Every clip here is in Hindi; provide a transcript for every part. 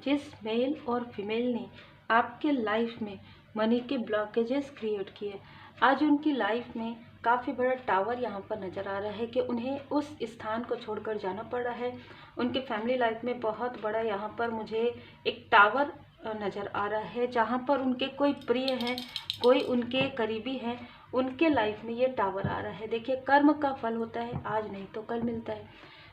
जिस मेल और फीमेल ने आपके लाइफ में मनी के ब्लॉकेजेस क्रिएट किए, आज उनकी लाइफ में काफ़ी बड़ा टावर यहाँ पर नज़र आ रहा है कि उन्हें उस स्थान को छोड़कर जाना पड़ रहा है। उनके फैमिली लाइफ में बहुत बड़ा यहाँ पर मुझे एक टावर नज़र आ रहा है, जहाँ पर उनके कोई प्रिय हैं, कोई उनके करीबी हैं, उनके लाइफ में ये टावर आ रहा है। देखिए, कर्म का फल होता है, आज नहीं तो कल मिलता है।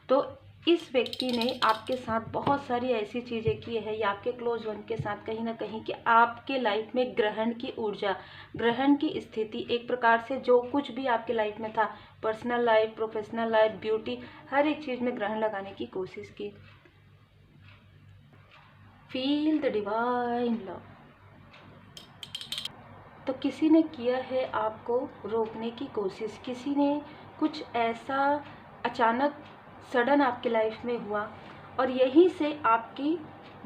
तो इस व्यक्ति ने आपके साथ बहुत सारी ऐसी चीज़ें की है या आपके क्लोज वन के साथ कहीं ना कहीं कि आपके लाइफ में ग्रहण की ऊर्जा, ग्रहण की स्थिति, एक प्रकार से जो कुछ भी आपके लाइफ में था, personal life, professional life, beauty, हर एक चीज़ में ग्रहण लगाने की कोशिश की। Feel the divine love. तो किसी ने किया है आपको रोकने की कोशिश, किसी ने कुछ ऐसा अचानक सडन आपके लाइफ में हुआ और यहीं से आपकी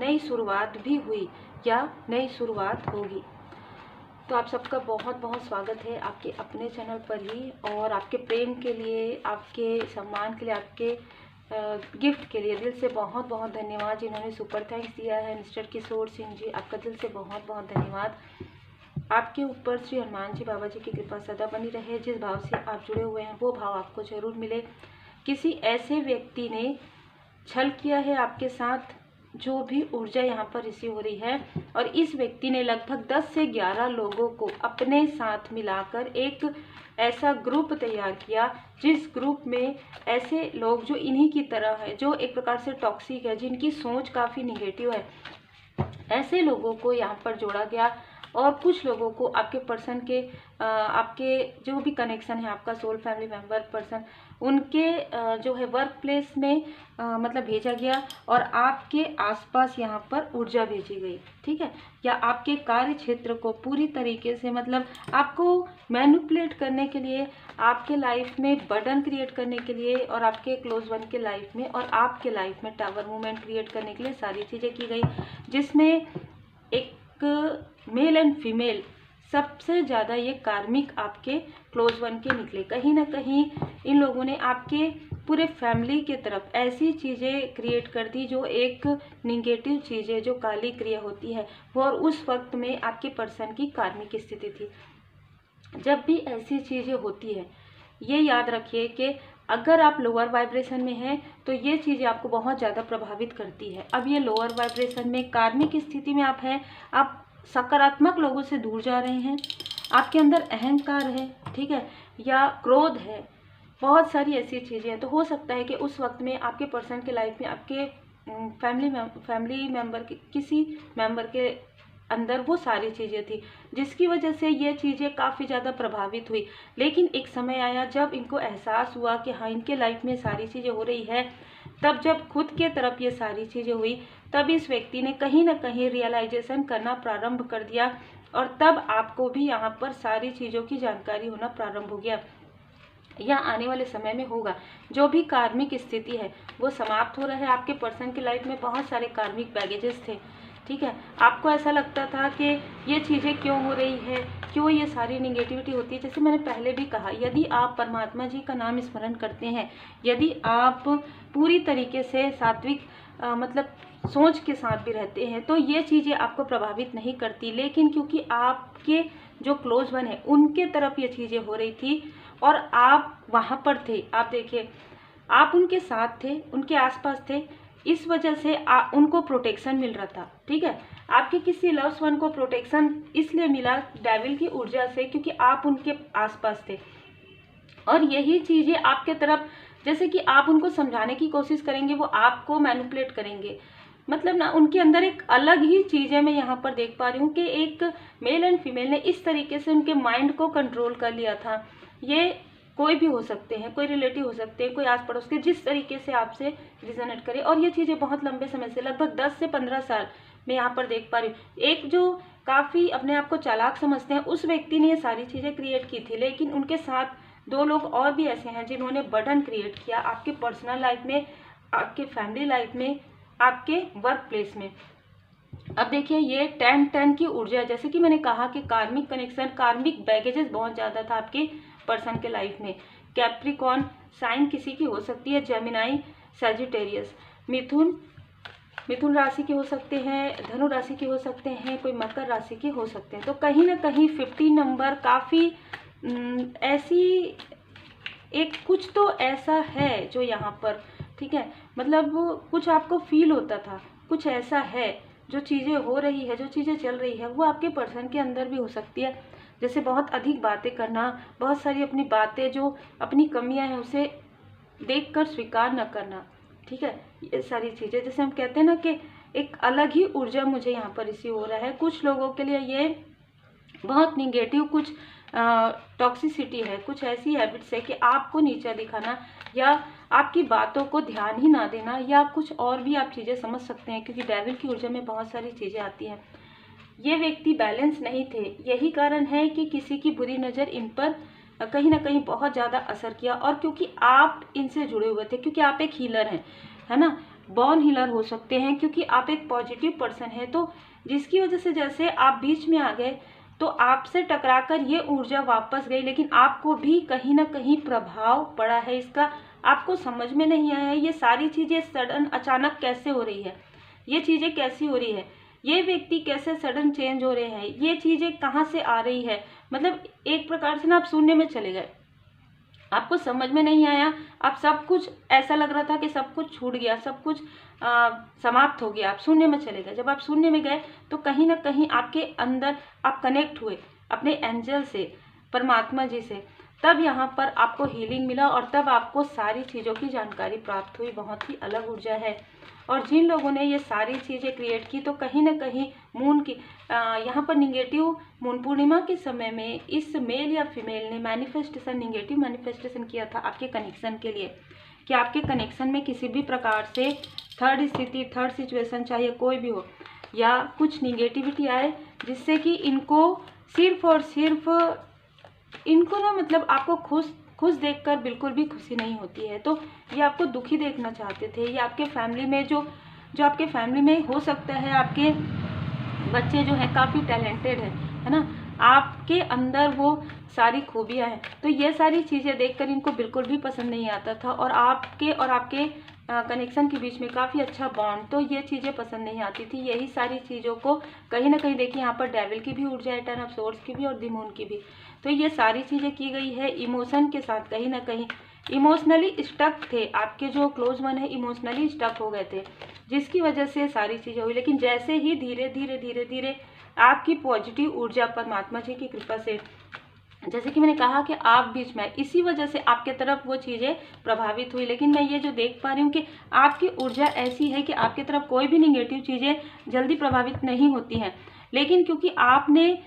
नई शुरुआत भी हुई या नई शुरुआत होगी। तो आप सबका बहुत बहुत स्वागत है आपके अपने चैनल पर ही, और आपके प्रेम के लिए, आपके सम्मान के लिए, आपके गिफ्ट के लिए दिल से बहुत बहुत धन्यवाद। जिन्होंने सुपर थैंक्स दिया है, मिस्टर किशोर सिंह जी, आपका दिल से बहुत बहुत धन्यवाद। आपके ऊपर श्री हनुमान जी बाबा जी की कृपा सदा बनी रहे। जिस भाव से आप जुड़े हुए हैं वो भाव आपको जरूर मिले। किसी ऐसे व्यक्ति ने छल किया है आपके साथ, जो भी ऊर्जा यहाँ पर रिसीव हो रही है, और इस व्यक्ति ने लगभग 10 से 11 लोगों को अपने साथ मिलाकर एक ऐसा ग्रुप तैयार किया, जिस ग्रुप में ऐसे लोग जो इन्हीं की तरह है, जो एक प्रकार से टॉक्सिक है, जिनकी सोच काफ़ी निगेटिव है, ऐसे लोगों को यहाँ पर जोड़ा गया। और कुछ लोगों को आपके पर्सन के आपके जो भी कनेक्शन है, आपका सोल फैमिली मेंबर पर्सन, उनके जो है वर्क प्लेस में मतलब भेजा गया, और आपके आसपास यहाँ पर ऊर्जा भेजी गई, ठीक है, या आपके कार्य क्षेत्र को पूरी तरीके से मतलब आपको मैनिपुलेट करने के लिए, आपके लाइफ में बर्डन क्रिएट करने के लिए, और आपके क्लोज वन के लाइफ में और आपके लाइफ में टावर मूवमेंट क्रिएट करने के लिए सारी चीज़ें की गई, जिसमें एक मेल एंड फीमेल सबसे ज़्यादा ये कार्मिक आपके क्लोज वन के निकले। कहीं ना कहीं इन लोगों ने आपके पूरे फैमिली के तरफ ऐसी चीज़ें क्रिएट कर दी जो एक निगेटिव चीज़ें, जो काली क्रिया होती है वो, और उस वक्त में आपके पर्सन की कार्मिक स्थिति थी। जब भी ऐसी चीज़ें होती है, ये याद रखिए कि अगर आप लोअर वाइब्रेशन में हैं तो ये चीज़ें आपको बहुत ज़्यादा प्रभावित करती है। अब ये लोअर वाइब्रेशन में कार्मिक स्थिति में आप हैं, आप सकारात्मक लोगों से दूर जा रहे हैं, आपके अंदर अहंकार है, ठीक है, या क्रोध है, बहुत सारी ऐसी चीज़ें हैं। तो हो सकता है कि उस वक्त में आपके पर्सन के लाइफ में आपके फैमिली मेम्बर के किसी मेम्बर के अंदर वो सारी चीज़ें थी, जिसकी वजह से ये चीज़ें काफ़ी ज़्यादा प्रभावित हुई। लेकिन एक समय आया जब इनको एहसास हुआ कि हाँ, इनके लाइफ में सारी चीज़ें हो रही है, तब जब खुद के तरफ ये सारी चीज़ें हुई, तब इस व्यक्ति ने कहीं ना कहीं रियलाइजेशन करना प्रारंभ कर दिया, और तब आपको भी यहाँ पर सारी चीज़ों की जानकारी होना प्रारंभ हो गया, या आने वाले समय में होगा। जो भी कार्मिक स्थिति है वो समाप्त हो रहा है। आपके पर्सन की लाइफ में बहुत सारे कार्मिक बैगेजेस थे, ठीक है, आपको ऐसा लगता था कि ये चीज़ें क्यों हो रही है, क्यों ये सारी निगेटिविटी होती है। जैसे मैंने पहले भी कहा, यदि आप परमात्मा जी का नाम स्मरण करते हैं, यदि आप पूरी तरीके से सात्विक मतलब सोच के साथ भी रहते हैं, तो ये चीज़ें आपको प्रभावित नहीं करती। लेकिन क्योंकि आपके जो क्लोज वन है उनके तरफ ये चीज़ें हो रही थी और आप वहाँ पर थे, आप देखिए, आप उनके साथ थे, उनके आसपास थे, इस वजह से उनको प्रोटेक्शन मिल रहा था, ठीक है। आपके किसी लव्स वन को प्रोटेक्शन इसलिए मिला डेविल की ऊर्जा से, क्योंकि आप उनके आसपास थे, और यही चीज़ें आपके तरफ, जैसे कि आप उनको समझाने की कोशिश करेंगे, वो आपको मैनिपुलेट करेंगे। मतलब ना, उनके अंदर एक अलग ही चीज़ है। मैं यहाँ पर देख पा रही हूँ कि एक मेल एंड फीमेल ने इस तरीके से उनके माइंड को कंट्रोल कर लिया था। ये कोई भी हो सकते हैं, कोई रिलेटिव हो सकते हैं, कोई आस पड़ोस के, जिस तरीके से आपसे रिजोनेट करे। और ये चीज़ें बहुत लंबे समय से, लगभग 10 से 15 साल मैं यहाँ पर देख पा रही हूँ। एक जो काफ़ी अपने आप को चालाक समझते हैं, उस व्यक्ति ने ये सारी चीज़ें क्रिएट की थी, लेकिन उनके साथ 2 लोग और भी ऐसे हैं जिन्होंने बर्डन क्रिएट किया आपके पर्सनल लाइफ में, आपके फैमिली लाइफ में, आपके वर्क प्लेस में। अब देखिए, ये 10-10 की ऊर्जा, जैसे कि मैंने कहा कि कार्मिक कनेक्शन, कार्मिक बैगेजेस बहुत ज़्यादा था आपके पर्सन के लाइफ में। कैप्रिकॉर्न साइन किसी की हो सकती है, जेमिनाई, सैजिटेरियस, मिथुन, मिथुन राशि के हो सकते हैं, धनु राशि के हो सकते हैं, कोई मकर राशि के हो सकते हैं। तो कहीं ना कहीं 50 नंबर काफ़ी ऐसी एक कुछ तो ऐसा है जो यहाँ पर, ठीक है, मतलब कुछ आपको फील होता था, कुछ ऐसा है जो चीज़ें हो रही है, जो चीज़ें चल रही है, वो आपके पर्सन के अंदर भी हो सकती है। जैसे बहुत अधिक बातें करना, बहुत सारी अपनी बातें जो अपनी कमियां हैं उसे देखकर स्वीकार न करना, ठीक है, ये सारी चीज़ें। जैसे हम कहते हैं ना कि एक अलग ही ऊर्जा मुझे यहाँ पर रिसीव हो रहा है। कुछ लोगों के लिए ये बहुत निगेटिव कुछ टॉक्सिसिटी है, कुछ ऐसी हैबिट्स है कि आपको नीचा दिखाना या आपकी बातों को ध्यान ही ना देना, या कुछ और भी आप चीज़ें समझ सकते हैं, क्योंकि डेविल की ऊर्जा में बहुत सारी चीज़ें आती हैं। ये व्यक्ति बैलेंस नहीं थे, यही कारण है कि किसी की बुरी नज़र इन पर कहीं ना कहीं बहुत ज़्यादा असर किया। और क्योंकि आप इनसे जुड़े हुए थे, क्योंकि आप एक हीलर हैं, है ना, बॉर्न हीलर हो सकते हैं, क्योंकि आप एक पॉजिटिव पर्सन है, तो जिसकी वजह से जैसे आप बीच में आ गए तो आपसे टकराकर ये ऊर्जा वापस गई, लेकिन आपको भी कहीं ना कहीं प्रभाव पड़ा है इसका। आपको समझ में नहीं आया है ये सारी चीज़ें सडन अचानक कैसे हो रही है, ये चीज़ें कैसी हो रही है, ये व्यक्ति कैसे सडन चेंज हो रहे हैं, ये चीज़ें कहाँ से आ रही है। मतलब एक प्रकार से ना आप शून्य में चले गए, आपको समझ में नहीं आया, आप सब कुछ ऐसा लग रहा था कि सब कुछ छूट गया, सब कुछ समाप्त हो गया, आप शून्य में चले गए। जब आप शून्य में गए तो कहीं ना कहीं आपके अंदर आप कनेक्ट हुए अपने एंजल से, परमात्मा जी से, तब यहाँ पर आपको हीलिंग मिला और तब आपको सारी चीज़ों की जानकारी प्राप्त हुई। बहुत ही अलग ऊर्जा है। और जिन लोगों ने ये सारी चीज़ें क्रिएट की, तो कहीं ना कहीं मून की यहाँ पर निगेटिव मून पूर्णिमा के समय में इस मेल या फीमेल ने मैनिफेस्टेशन, निगेटिव मैनिफेस्टेशन किया था आपके कनेक्शन के लिए, कि आपके कनेक्शन में किसी भी प्रकार से थर्ड स्थिति, थर्ड सिचुएशन, चाहे कोई भी हो, या कुछ निगेटिविटी आए, जिससे कि इनको सिर्फ और सिर्फ इनको ना, मतलब आपको खुश देखकर बिल्कुल भी खुशी नहीं होती है, तो ये आपको दुखी देखना चाहते थे। ये आपके फैमिली में जो आपके फैमिली में हो सकता है, आपके बच्चे जो हैं काफ़ी टैलेंटेड है ना, आपके अंदर वो सारी खूबियाँ हैं, तो ये सारी चीज़ें देखकर इनको बिल्कुल भी पसंद नहीं आता था। और आपके कनेक्शन के बीच में काफ़ी अच्छा बॉन्ड, तो ये चीज़ें पसंद नहीं आती थी। यही सारी चीज़ों को कहीं ना कहीं देखिए, यहाँ पर डेविल की भी ऊर्जा है, 10 ऑफ सोर्ड्स की भी और द मून की भी। तो ये सारी चीज़ें की गई है इमोशन के साथ, कहीं ना कहीं इमोशनली स्टक थे, आपके जो क्लोज वन है इमोशनली स्टक हो गए थे, जिसकी वजह से सारी चीज़ें हुई। लेकिन जैसे ही धीरे धीरे धीरे धीरे आपकी पॉजिटिव ऊर्जा परमात्मा जी की कृपा से, जैसे कि मैंने कहा कि आप बीच में, इसी वजह से आपके तरफ वो चीज़ें प्रभावित हुई। लेकिन मैं ये जो देख पा रही हूँ कि आपकी ऊर्जा ऐसी है कि आपकी तरफ कोई भी निगेटिव चीज़ें जल्दी प्रभावित नहीं होती हैं, लेकिन क्योंकि आपने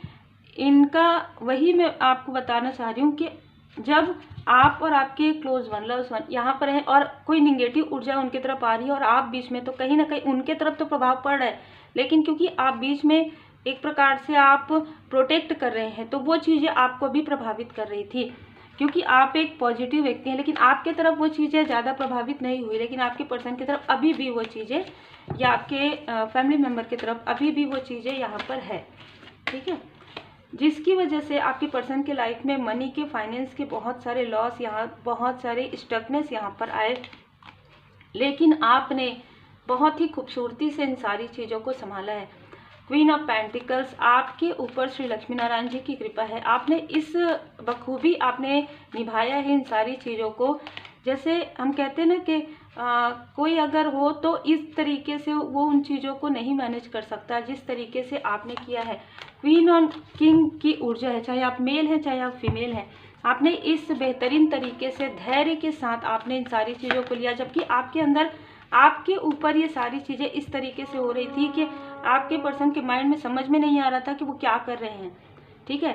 इनका, वही मैं आपको बताना चाह रही हूँ कि जब आप और आपके क्लोज वन, लव्स वन यहाँ पर है और कोई निगेटिव ऊर्जा उनकी तरफ आ रही है और आप बीच में, तो कहीं ना कहीं उनके तरफ तो प्रभाव पड़ रहा है, लेकिन क्योंकि आप बीच में एक प्रकार से आप प्रोटेक्ट कर रहे हैं, तो वो चीज़ें आपको भी प्रभावित कर रही थी, क्योंकि आप एक पॉजिटिव व्यक्ति हैं। लेकिन आपके तरफ वो चीज़ें ज़्यादा प्रभावित नहीं हुई, लेकिन आपके पर्सन की तरफ अभी भी वो चीज़ें, या आपके फैमिली मेम्बर की तरफ अभी भी वो चीज़ें यहाँ पर है, ठीक है, जिसकी वजह से आपके पर्सन के लाइफ में मनी के, फाइनेंस के बहुत सारे लॉस, यहाँ बहुत सारे स्टकनेस यहाँ पर आए। लेकिन आपने बहुत ही खूबसूरती से इन सारी चीज़ों को संभाला है। क्वीन ऑफ पेंटिकल्स, आपके ऊपर श्री लक्ष्मी नारायण जी की कृपा है, आपने इस बखूबी आपने निभाया है इन सारी चीज़ों को। जैसे हम कहते हैं ना कि कोई अगर हो तो इस तरीके से वो उन चीज़ों को नहीं मैनेज कर सकता जिस तरीके से आपने किया है। क्वीन और किंग की ऊर्जा है, चाहे आप मेल हैं चाहे आप फीमेल हैं, आपने इस बेहतरीन तरीके से धैर्य के साथ आपने इन सारी चीज़ों को लिया, जबकि आपके अंदर, आपके ऊपर ये सारी चीज़ें इस तरीके से हो रही थी कि आपके पर्सन के माइंड में समझ में नहीं आ रहा था कि वो क्या कर रहे हैं, ठीक है,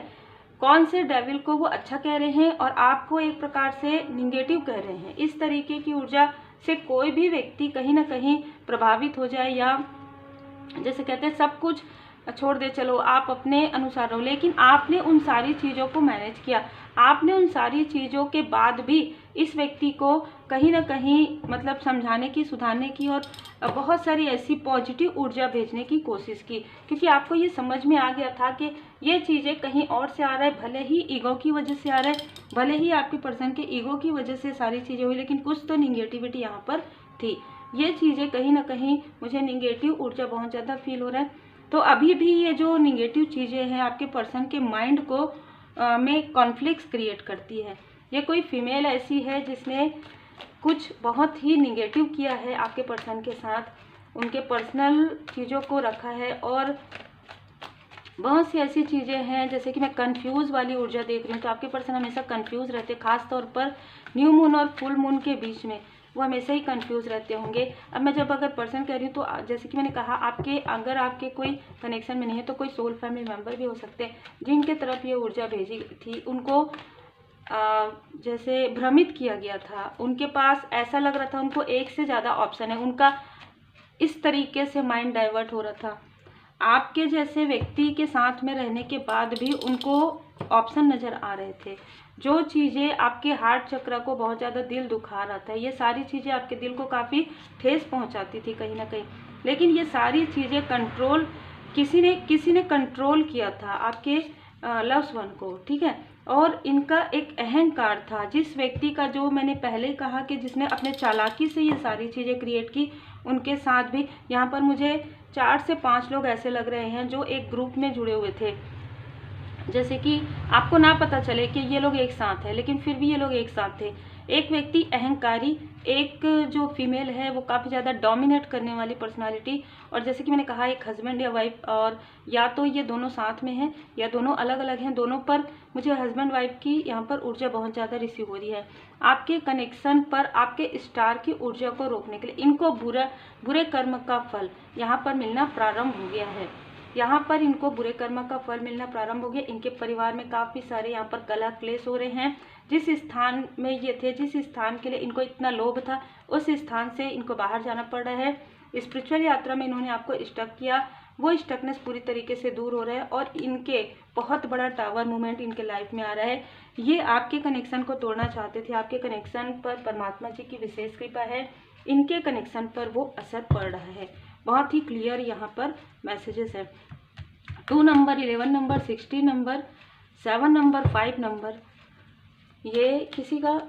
कौन से डेविल को वो अच्छा कह रहे हैं और आपको एक प्रकार से निगेटिव कह रहे हैं। इस तरीके की ऊर्जा से कोई भी व्यक्ति कहीं ना कहीं प्रभावित हो जाए, या जैसे कहते हैं सब कुछ छोड़ दे, चलो आप अपने अनुसार रहो, लेकिन आपने उन सारी चीज़ों को मैनेज किया। आपने उन सारी चीज़ों के बाद भी इस व्यक्ति को कहीं ना कहीं मतलब समझाने की, सुधारने की और बहुत सारी ऐसी पॉजिटिव ऊर्जा भेजने की कोशिश की, क्योंकि आपको ये समझ में आ गया था कि ये चीज़ें कहीं और से आ रहा है, भले ही ईगो की वजह से आ रहा है, भले ही आपके पर्सन के ईगो की वजह से सारी चीज़ें हुई, लेकिन कुछ तो निगेटिविटी यहाँ पर थी। ये चीज़ें कहीं ना कहीं मुझे निगेटिव ऊर्जा बहुत ज़्यादा फील हो रहा है। तो अभी भी ये जो निगेटिव चीज़ें हैं आपके पर्सन के माइंड को में कॉन्फ्लिक्ट्स क्रिएट करती है। ये कोई फीमेल ऐसी है जिसने कुछ बहुत ही निगेटिव किया है आपके पर्सन के साथ, उनके पर्सनल चीज़ों को रखा है, और बहुत सी ऐसी चीज़ें हैं जैसे कि मैं कंफ्यूज वाली ऊर्जा देख रही हूँ। तो आपके पर्सन हमेशा कंफ्यूज रहते हैं, खास तौर पर न्यू मून और फुल मून के बीच में वो हमेशा ही कंफ्यूज रहते होंगे। अब मैं जब अगर पर्सन कह रही हूँ तो जैसे कि मैंने कहा अगर आपके कोई कनेक्शन में नहीं है तो कोई सोल फैमिली मेम्बर भी हो सकते हैं जिनके तरफ ये ऊर्जा भेजी थी। उनको जैसे भ्रमित किया गया था, उनके पास ऐसा लग रहा था उनको एक से ज़्यादा ऑप्शन है, उनका इस तरीके से माइंड डाइवर्ट हो रहा था। आपके जैसे व्यक्ति के साथ में रहने के बाद भी उनको ऑप्शन नज़र आ रहे थे। जो चीज़ें आपके हार्ट चक्र को बहुत ज़्यादा दिल दुखा रहा था, ये सारी चीज़ें आपके दिल को काफ़ी ठेस पहुंचाती थी कहीं ना कहीं, लेकिन ये सारी चीज़ें कंट्रोल किसी ने कंट्रोल किया था आपके लव्स वन को, ठीक है। और इनका एक अहंकार था, जिस व्यक्ति का, जो मैंने पहले कहा कि जिसने अपने चालाकी से ये सारी चीज़ें क्रिएट की, उनके साथ भी यहाँ पर मुझे 4 से 5 लोग ऐसे लग रहे हैं जो एक ग्रुप में जुड़े हुए थे। जैसे कि आपको ना पता चले कि ये लोग एक साथ हैं, लेकिन फिर भी ये लोग एक साथ थे। एक व्यक्ति अहंकारी, एक जो फीमेल है वो काफ़ी ज़्यादा डोमिनेट करने वाली पर्सनालिटी, और जैसे कि मैंने कहा एक हस्बैंड या वाइफ, और या तो ये दोनों साथ में हैं या दोनों अलग अलग हैं, दोनों पर मुझे हस्बैंड वाइफ की यहाँ पर ऊर्जा बहुत ज़्यादा रिसीव हो रही है। आपके कनेक्शन पर आपके स्टार की ऊर्जा को रोकने के लिए इनको बुरे कर्म का फल यहाँ पर मिलना प्रारंभ हो गया है। यहाँ पर इनको बुरे कर्म का फल मिलना प्रारंभ हो गया। इनके परिवार में काफ़ी सारे यहाँ पर कलह क्लेश हो रहे हैं। जिस स्थान में ये थे, जिस स्थान के लिए इनको इतना लोभ था, उस स्थान से इनको बाहर जाना पड़ रहा है। स्पिरिचुअल यात्रा में इन्होंने आपको स्टक किया, वो स्टकनेस पूरी तरीके से दूर हो रहा है, और इनके बहुत बड़ा टावर मूवमेंट इनके लाइफ में आ रहा है। ये आपके कनेक्शन को तोड़ना चाहते थे, आपके कनेक्शन पर परमात्मा जी की विशेष कृपा है, इनके कनेक्शन पर वो असर पड़ रहा है। बहुत ही क्लियर यहाँ पर मैसेजेस है। 2 number, 11 number, 16 number, 7 number, 5 number, ये किसी का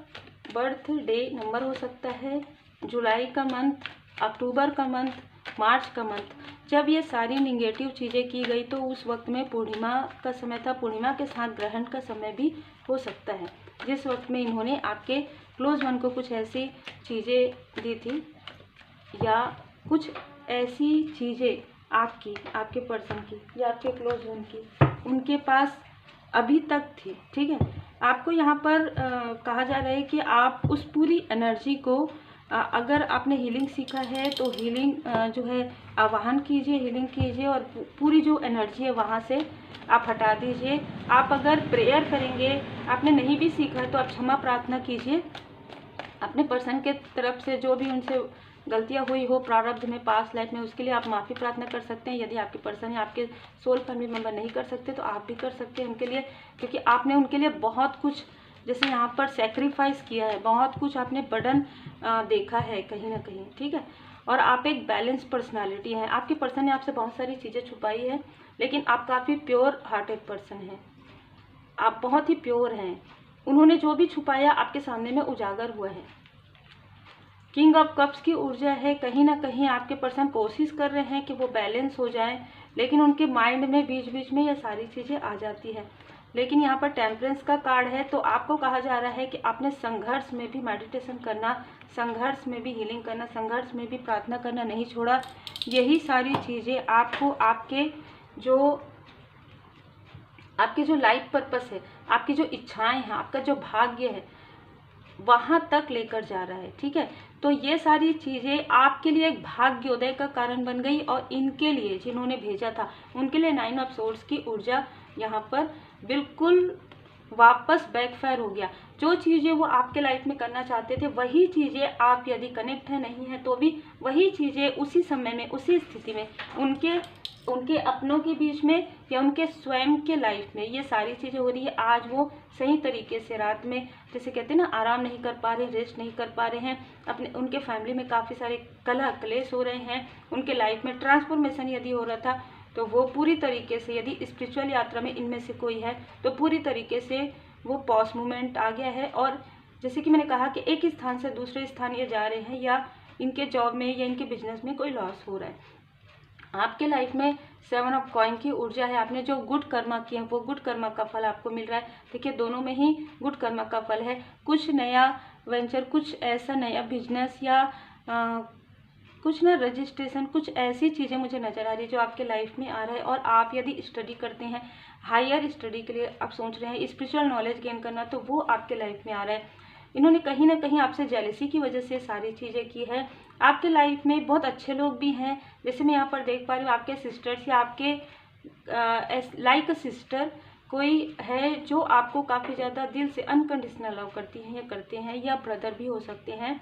बर्थडे नंबर हो सकता है। जुलाई का मंथ, अक्टूबर का मंथ, मार्च का मंथ। जब ये सारी निगेटिव चीज़ें की गई तो उस वक्त में पूर्णिमा का समय था, पूर्णिमा के साथ ग्रहण का समय भी हो सकता है, जिस वक्त में इन्होंने आपके क्लोज वन को कुछ ऐसी चीज़ें दी थी, या कुछ ऐसी चीज़ें आपके पर्सन की या आपके क्लोज वन की उनके पास अभी तक थी, ठीक है। आपको यहाँ पर कहा जा रहा है कि आप उस पूरी एनर्जी को अगर आपने हीलिंग सीखा है तो हीलिंग जो है आवाहन कीजिए, हीलिंग कीजिए, और पूरी जो एनर्जी है वहाँ से आप हटा दीजिए। आप अगर प्रेयर करेंगे, आपने नहीं भी सीखा है तो आप क्षमा प्रार्थना कीजिए अपने पर्सन के तरफ से, जो भी उनसे गलतियां हुई हो प्रारब्ध में, पास्ट लाइफ में, उसके लिए आप माफ़ी प्रार्थना कर सकते हैं। यदि आपके पर्सन या आपके सोल फैमिली मेम्बर नहीं कर सकते तो आप भी कर सकते हैं उनके लिए, क्योंकि आपने उनके लिए बहुत कुछ जैसे यहाँ पर सेक्रीफाइस किया है, बहुत कुछ आपने बर्डन देखा है कहीं ना कहीं, ठीक है। और आप एक बैलेंस पर्सनालिटी हैं। आपके पर्सन ने आपसे बहुत सारी चीज़ें छुपाई है, लेकिन आप काफ़ी प्योर हार्टेड पर्सन हैं, आप बहुत ही प्योर हैं। उन्होंने जो भी छुपाया आपके सामने में उजागर हुआ है। किंग ऑफ कप्स की ऊर्जा है, कहीं ना कहीं आपके पर्सन कोशिश कर रहे हैं कि वो बैलेंस हो जाए, लेकिन उनके माइंड में बीच बीच में ये सारी चीज़ें आ जाती है। लेकिन यहाँ पर टेम्परेंस का कार्ड है, तो आपको कहा जा रहा है कि आपने संघर्ष में भी मेडिटेशन करना, संघर्ष में भी हीलिंग करना, संघर्ष में भी प्रार्थना करना नहीं छोड़ा। यही सारी चीज़ें आपको आपके जो लाइफ पर्पस है, आपकी जो इच्छाएं हैं, आपका जो भाग्य है, वहाँ तक लेकर जा रहा है, ठीक है। तो ये सारी चीज़ें आपके लिए एक भाग्योदय का कारण बन गई, और इनके लिए जिन्होंने भेजा था उनके लिए 9 ऑफ सोर्ड्स की ऊर्जा यहाँ पर बिल्कुल वापस बैकफायर हो गया। जो चीज़ें वो आपके लाइफ में करना चाहते थे, वही चीज़ें आप यदि कनेक्ट है नहीं है तो भी वही चीज़ें उसी समय में, उसी स्थिति में, उनके अपनों के बीच में या उनके स्वयं के लाइफ में ये सारी चीज़ें हो रही है। आज वो सही तरीके से रात में, जैसे कहते हैं ना, आराम नहीं कर पा रहे, रेस्ट नहीं कर पा रहे हैं, उनके फैमिली में काफ़ी सारे कलह क्लेश हो रहे हैं, उनके लाइफ में ट्रांसफॉर्मेशन यदि हो रहा था तो वो पूरी तरीके से, यदि स्पिरिचुअल यात्रा में इनमें से कोई है तो पूरी तरीके से वो पॉज मूवमेंट आ गया है। और जैसे कि मैंने कहा कि एक स्थान से दूसरे स्थान ये जा रहे हैं, या इनके जॉब में या इनके बिजनेस में कोई लॉस हो रहा है। आपके लाइफ में 7 ऑफ कॉइन की ऊर्जा है। आपने जो गुड कर्मा किए हैं वो गुड कर्मा का फल आपको मिल रहा है। देखिए दोनों में ही गुड कर्मा का फल है। कुछ नया वेंचर, कुछ ऐसा नया बिजनेस या कुछ ना रजिस्ट्रेशन, कुछ ऐसी चीज़ें मुझे नज़र आ रही है जो आपके लाइफ में आ रहा है। और आप यदि स्टडी करते हैं, हायर स्टडी के लिए आप सोच रहे हैं, स्पिरिचुअल नॉलेज गेन करना, तो वो आपके लाइफ में आ रहा है। इन्होंने कहीं ना कहीं आपसे जेलसी की वजह से सारी चीज़ें की है। आपके लाइफ में बहुत अच्छे लोग भी हैं, जैसे मैं यहाँ पर देख पा रही हूँ आपके सिस्टर्स या आपके लाइक अ सिस्टर कोई है जो आपको काफ़ी ज़्यादा दिल से अनकंडीशनल लव करती हैं या करते हैं, या ब्रदर भी हो सकते हैं।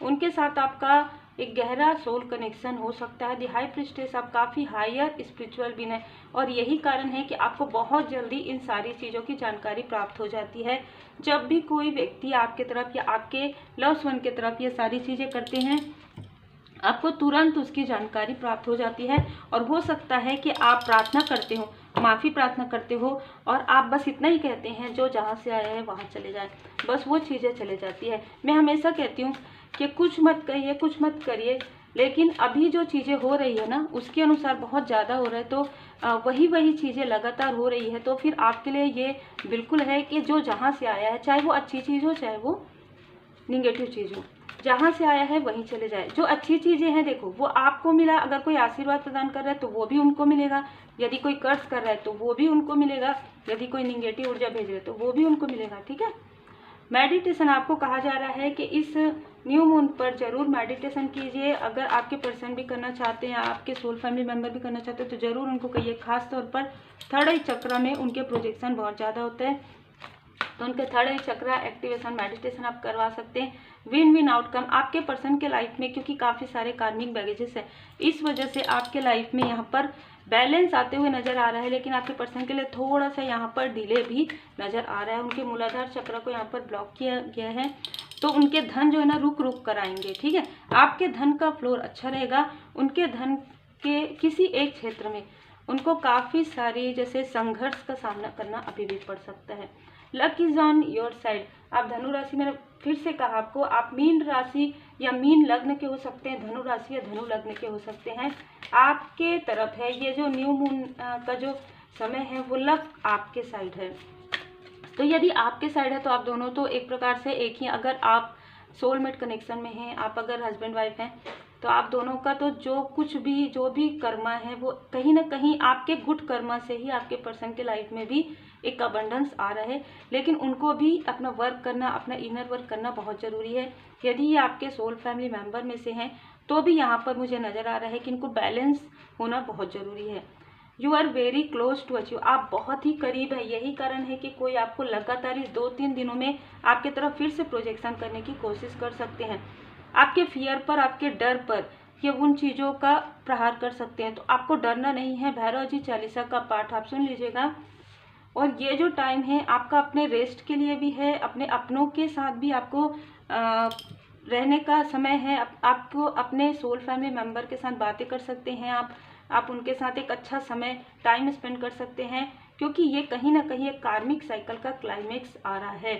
उनके साथ आपका एक गहरा सोल कनेक्शन हो सकता है। दी हाई प्रिस्टेस, आप काफ़ी हायर स्पिरिचुअल बीइंग है, और यही कारण है कि आपको बहुत जल्दी इन सारी चीज़ों की जानकारी प्राप्त हो जाती है। जब भी कोई व्यक्ति आपके तरफ या आपके लव्स वन के तरफ ये सारी चीज़ें करते हैं, आपको तुरंत उसकी जानकारी प्राप्त हो जाती है। और हो सकता है कि आप प्रार्थना करते हो, माफ़ी प्रार्थना करते हो, और आप बस इतना ही कहते हैं, जो जहाँ से आया है वहाँ चले जाए, बस वो चीज़ें चले जाती है। मैं हमेशा कहती हूँ कि कुछ मत कहिए, कुछ मत करिए, लेकिन अभी जो चीज़ें हो रही है ना उसके अनुसार बहुत ज़्यादा हो रहा है, तो वही चीज़ें लगातार हो रही है, तो फिर आपके लिए ये बिल्कुल है कि जो जहाँ से आया है, चाहे वो अच्छी चीज़ हो चाहे वो निगेटिव चीज़ हो, जहाँ से आया है वहीं चले जाए। जो अच्छी चीज़ें हैं देखो वो आपको मिला, अगर कोई आशीर्वाद प्रदान कर रहा है तो वो भी उनको मिलेगा, यदि कोई कर्ज कर रहा है तो वो भी उनको मिलेगा, यदि कोई निगेटिव ऊर्जा भेज रहा है तो वो भी उनको मिलेगा। ठीक है, मेडिटेशन आपको कहा जा रहा है कि इस न्यू मून पर जरूर मेडिटेशन कीजिए। अगर आपके पर्सन भी करना चाहते हैं, आपके सोल फैमिली मेंबर भी करना चाहते हैं, तो जरूर उनको कहिए। खास तौर पर थर्ड आई चक्र में उनके प्रोजेक्शन बहुत ज़्यादा होते हैं, तो उनके थर्ड आई चक्र एक्टिवेशन मेडिटेशन आप करवा सकते हैं। विन विन आउटकम आपके पर्सन के लाइफ में, क्योंकि काफ़ी सारे कार्मिक बैगेजेस है, इस वजह से आपके लाइफ में यहाँ पर बैलेंस आते हुए नजर आ रहा है, लेकिन आपके पर्सन के लिए थोड़ा सा यहाँ पर डिले भी नजर आ रहा है। उनके मूलाधार चक्र को यहाँ पर ब्लॉक किया गया है, तो उनके धन जो है ना रुक रुक कर आएंगे। ठीक है, आपके धन का फ्लोर अच्छा रहेगा। उनके धन के किसी एक क्षेत्र में उनको काफ़ी सारी जैसे संघर्ष का सामना करना अभी भी पड़ सकता है। Luck is on your side. आप धनु राशि, मैंने फिर से कहा आपको, आप मीन राशि या मीन लग्न के हो सकते हैं, धनु राशि या धनु लग्न के हो सकते हैं, आपके तरफ है। ये जो न्यू मून का जो समय है वो लक आपके साइड है। तो यदि आपके साइड है तो आप दोनों तो एक प्रकार से एक ही, अगर आप सोलमेट कनेक्शन में हैं, आप अगर हस्बैंड वाइफ हैं, तो आप दोनों का तो जो भी कर्मा है वो कहीं ना कहीं आपके गुड कर्मा से ही आपके पर्सन के लाइफ में भी एक अबंडेंस आ रहा है। लेकिन उनको भी अपना वर्क करना, अपना इनर वर्क करना बहुत ज़रूरी है। यदि ये आपके सोल फैमिली मेंबर में से हैं तो भी यहाँ पर मुझे नज़र आ रहा है कि इनको बैलेंस होना बहुत ज़रूरी है। You are very close to achieve, आप बहुत ही करीब है। यही कारण है कि कोई आपको लगातार इस 2-3 दिनों में आपके तरफ फिर से प्रोजेक्शन करने की कोशिश कर सकते हैं। आपके फियर पर, आपके डर पर ये उन चीज़ों का प्रहार कर सकते हैं, तो आपको डरना नहीं है। भैरव जी चालीसा का पाठ आप सुन लीजिएगा। और ये जो टाइम है आपका अपने रेस्ट के लिए भी है, अपने अपनों के साथ भी आपको रहने का समय है। आपको अपने सोल फैमिली मेंबर के साथ बातें कर सकते हैं, आप उनके साथ एक अच्छा समय टाइम स्पेंड कर सकते हैं, क्योंकि ये कहीं ना कहीं एक कार्मिक साइकिल का क्लाइमेक्स आ रहा है।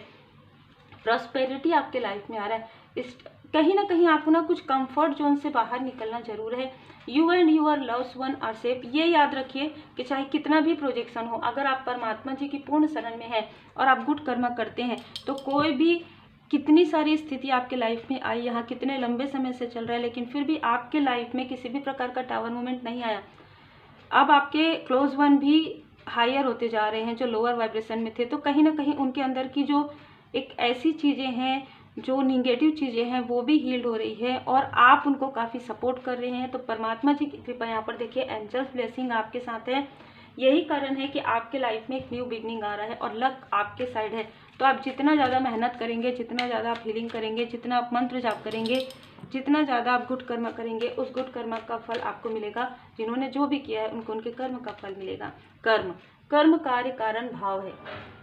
प्रॉस्पेरिटी आपके लाइफ में आ रहा है। इस कहीं ना कहीं आपको ना कुछ कंफर्ट जोन से बाहर निकलना जरूर है। You and your loves one are safe. ये याद रखिए कि चाहे कितना भी प्रोजेक्शन हो, अगर आप परमात्मा जी की पूर्ण शरण में है और आप गुड कर्मा करते हैं, तो कोई भी कितनी सारी स्थिति आपके लाइफ में आई, यहाँ कितने लंबे समय से चल रहा है, लेकिन फिर भी आपके लाइफ में किसी भी प्रकार का टावर मूवमेंट नहीं आया। अब आपके क्लोज वन भी हायर होते जा रहे हैं जो लोअर वाइब्रेशन में थे, तो कहीं ना कहीं उनके अंदर की जो एक ऐसी चीज़ें हैं, जो निगेटिव चीज़ें हैं, वो भी हील्ड हो रही है और आप उनको काफ़ी सपोर्ट कर रहे हैं। तो परमात्मा जी की कृपा यहाँ पर देखिए, एंजल्स ब्लेसिंग आपके साथ है। यही कारण है कि आपके लाइफ में एक न्यू बिगनिंग आ रहा है और लक आपके साइड है। तो आप जितना ज़्यादा मेहनत करेंगे, जितना ज़्यादा आप हीलिंग करेंगे, जितना आप मंत्र जाप करेंगे, जितना ज़्यादा आप गुड कर्म करेंगे, उस गुड कर्म का फल आपको मिलेगा। जिन्होंने जो भी किया है उनको उनके कर्म का फल मिलेगा। कर्म कार्य कारण भाव है,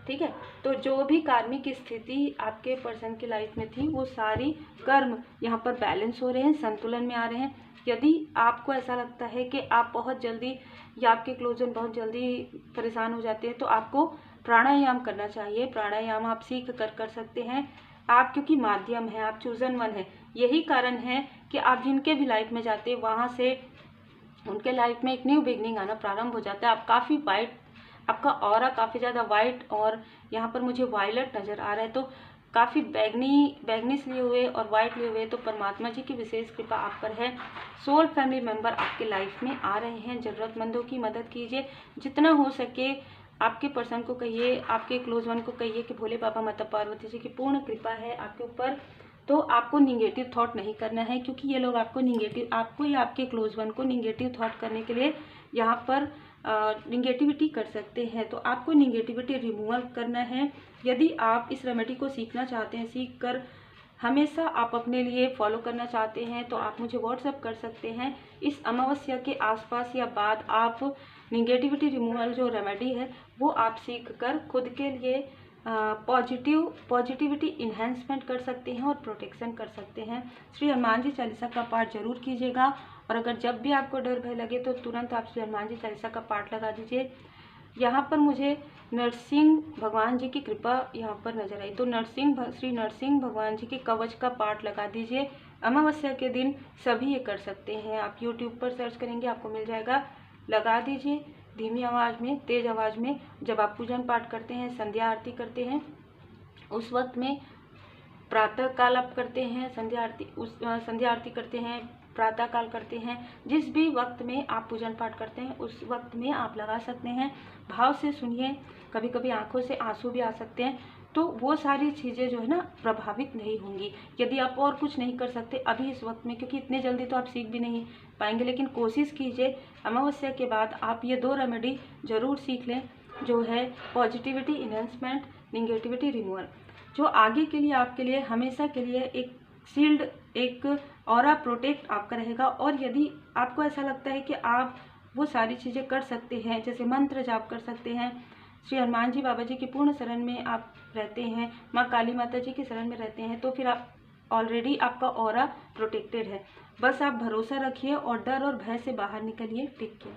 ठीक है। तो जो भी कार्मिक स्थिति आपके पर्सन की लाइफ में थी, वो सारी कर्म यहाँ पर बैलेंस हो रहे हैं, संतुलन में आ रहे हैं। यदि आपको ऐसा लगता है कि आप बहुत जल्दी या आपके क्लोजन बहुत जल्दी परेशान हो जाते हैं, तो आपको प्राणायाम करना चाहिए। प्राणायाम आप सीख कर सकते हैं। आप क्योंकि माध्यम है, आप चूजन वन है। यही कारण है कि आप जिनके भी लाइफ में जाते हैं वहाँ से उनके लाइफ में एक न्यू बिगनिंग आना प्रारंभ हो जाता है। आप काफ़ी वाइट, आपका ऑरा काफ़ी ज़्यादा वाइट और यहाँ पर मुझे वायलेट नज़र आ रहा है, तो काफ़ी बैगनीस लिए हुए और वाइट लिए हुए, तो परमात्मा जी की विशेष कृपा आप पर है। सोल फैमिली मेंबर आपके लाइफ में आ रहे हैं। ज़रूरतमंदों की मदद कीजिए, जितना हो सके आपके पर्सन को कहिए, आपके क्लोज वन को कहिए कि भोले बाबा माता पार्वती जी की पूर्ण कृपा है आपके ऊपर। तो आपको निगेटिव थॉट नहीं करना है, क्योंकि ये लोग आपको या आपके क्लोज वन को निगेटिव थॉट करने के लिए यहाँ पर निगेटिविटी कर सकते हैं। तो आपको निगेटिविटी रिमूवल करना है। यदि आप इस रेमेडी को सीखना चाहते हैं, सीख कर हमेशा आप अपने लिए फॉलो करना चाहते हैं, तो आप मुझे व्हाट्सएप कर सकते हैं। इस अमावस्या के आसपास या बाद आप निगेटिविटी रिमूवल जो रेमेडी है वो आप सीख कर खुद के लिए पॉजिटिविटी इन्हेंसमेंट कर सकते हैं और प्रोटेक्शन कर सकते हैं। श्री हनुमान जी चालीसा का पाठ जरूर कीजिएगा, और अगर जब भी आपको डर भय लगे तो तुरंत आप श्री हनुमान जी चालीसा का पाठ लगा दीजिए। यहाँ पर मुझे नरसिंह भगवान जी की कृपा यहाँ पर नजर आई, तो श्री नरसिंह भगवान जी के कवच का पाठ लगा दीजिए। अमावस्या के दिन सभी ये कर सकते हैं। आप यूट्यूब पर सर्च करेंगे आपको मिल जाएगा, लगा दीजिए धीमी आवाज़ में, तेज आवाज़ में। जब आप पूजन पाठ करते हैं, संध्या आरती करते हैं, उस वक्त में प्रातः काल आप करते हैं संध्या आरती करते हैं, प्रातः काल करते हैं, जिस भी वक्त में आप पूजन पाठ करते हैं उस वक्त में आप लगा सकते हैं। भाव से सुनिए, कभी कभी आंखों से आंसू भी आ सकते हैं, तो वो सारी चीज़ें जो है ना प्रभावित नहीं होंगी। यदि आप और कुछ नहीं कर सकते अभी इस वक्त में, क्योंकि इतने जल्दी तो आप सीख भी नहीं पाएंगे, लेकिन कोशिश कीजिए अमावस्या के बाद आप ये 2 रेमेडी जरूर सीख लें, जो है पॉजिटिविटी इन्हेंसमेंट, निगेटिविटी रिमूवल, जो आगे के लिए आपके लिए हमेशा के लिए एक शील्ड, एक ऑरा प्रोटेक्ट आपका रहेगा। और यदि आपको ऐसा लगता है कि आप वो सारी चीज़ें कर सकते हैं, जैसे मंत्र जाप कर सकते हैं, श्री हनुमान जी बाबा जी की पूर्ण शरण में आप रहते हैं, माँ काली माता जी की शरण में रहते हैं, तो फिर आप ऑलरेडी आपका ऑरा प्रोटेक्टेड है। बस आप भरोसा रखिए और डर और भय से बाहर निकलिए। टिक केयर।